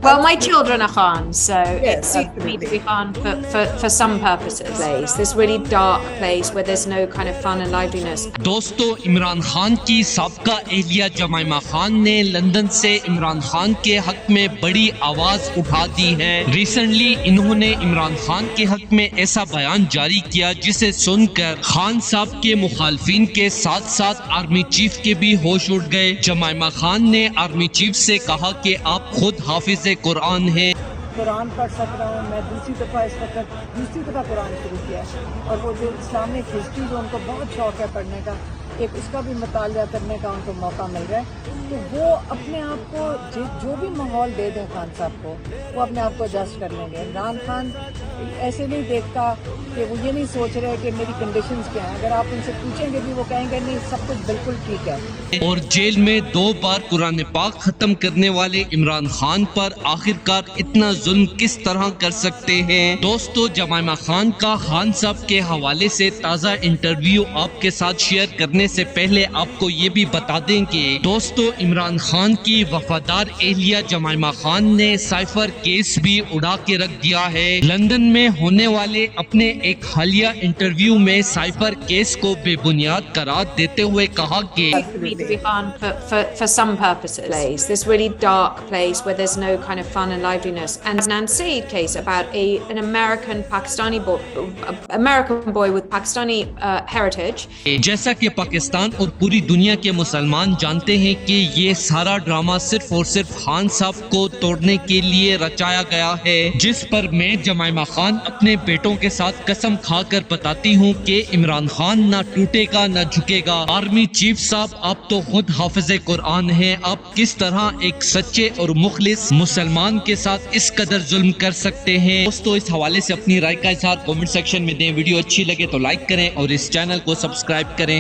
Well, my children are Khans, so it Yes, suits me to be absolutely. Khan for some purposes. Place this really dark place where there's no kind of fun and liveliness. دوستو عمران خان کی سابقہ اہلیہ Jemima Khan نے London سے عمران خان کے حق میں بڑی آواز اٹھا دی ہے۔ ریسنٹلی انہوں نے عمران خان کے حق میں ایسا بیان جاری کیا جسے سن کر خان صاحب کے مخالفین کے ساتھ ساتھ آرمی چیف کے بھی ہوش اڑ گئے۔ جمائمہ خان نے آرمی چیف سے کہا کہ آپ خود حافظ قرآن ہیں۔ قرآن پڑھ سک رہا ہوں میں، دوسری دفعہ قرآن شروع کیا ہے، اور وہ جو اسلامک ہسٹری جو ان کو بہت شوق ہے پڑھنے کا، ایک اس کا بھی مطالعہ کرنے کا ان کو موقع مل رہا ہے، تو وہ اپنے آپ کو جو بھی ماحول دے دیں خان صاحب کو، وہ اپنے آپ کو ایڈجسٹ کر لیں گے۔ عمران خان ایسے نہیں دیکھتا کہ وہ یہ نہیں سوچ رہے کہ میری کنڈیشنز کیا ہیں، اگر آپ ان سے پوچھیں گے بھی وہ کہیں گے نہیں سب کچھ بالکل ٹھیک ہے۔ اور جیل میں 2 بار قرآن پاک ختم کرنے والے عمران خان پر آخرکار اتنا ظلم کس طرح کر سکتے ہیں؟ دوستو جمائمہ خان کا خان صاحب کے حوالے سے تازہ انٹرویو آپ کے ساتھ شیئر کرنے سے پہلے آپ کو یہ بھی بتا دیں کہ دوستو عمران خان کی وفادار اہلیہ جمائمہ خان نے سائفر کیس بھی اڑا کے رکھ دیا ہے۔ لندن میں ہونے والے اپنے ایک حالیہ انٹرویو میں سائفر کیس کو بے بنیاد قرار دیتے ہوئے کہا کہ Me to be Khan for some purposes. Place this really dark place where there's no kind of fun and liveliness. And Nanseed case about an American boy with Pakistani heritage. جیسا کہ پاکستان اور پوری دنیا کے مسلمان جانتے ہیں کہ یہ سارا ڈرامہ صرف اور صرف خان صاحب کو توڑنے کے لیے رچایا گیا ہے، جس پر میں جمائمہ خان اپنے بیٹوں کے ساتھ قسم کھا کر بتاتی ہوں کہ عمران خان نہ ٹوٹے گا نہ جھکے گا۔ آرمی چیف صاحب آپ تو خود حافظ قرآن ہیں، آپ کس طرح ایک سچے اور مخلص مسلمان کے ساتھ اس قدر ظلم کر سکتے ہیں؟ دوستو اس حوالے سے اپنی رائے کا اظہار کمنٹ سیکشن میں دیں۔ ویڈیو اچھی لگے تو لائک کریں اور اس چینل کو سبسکرائب کریں۔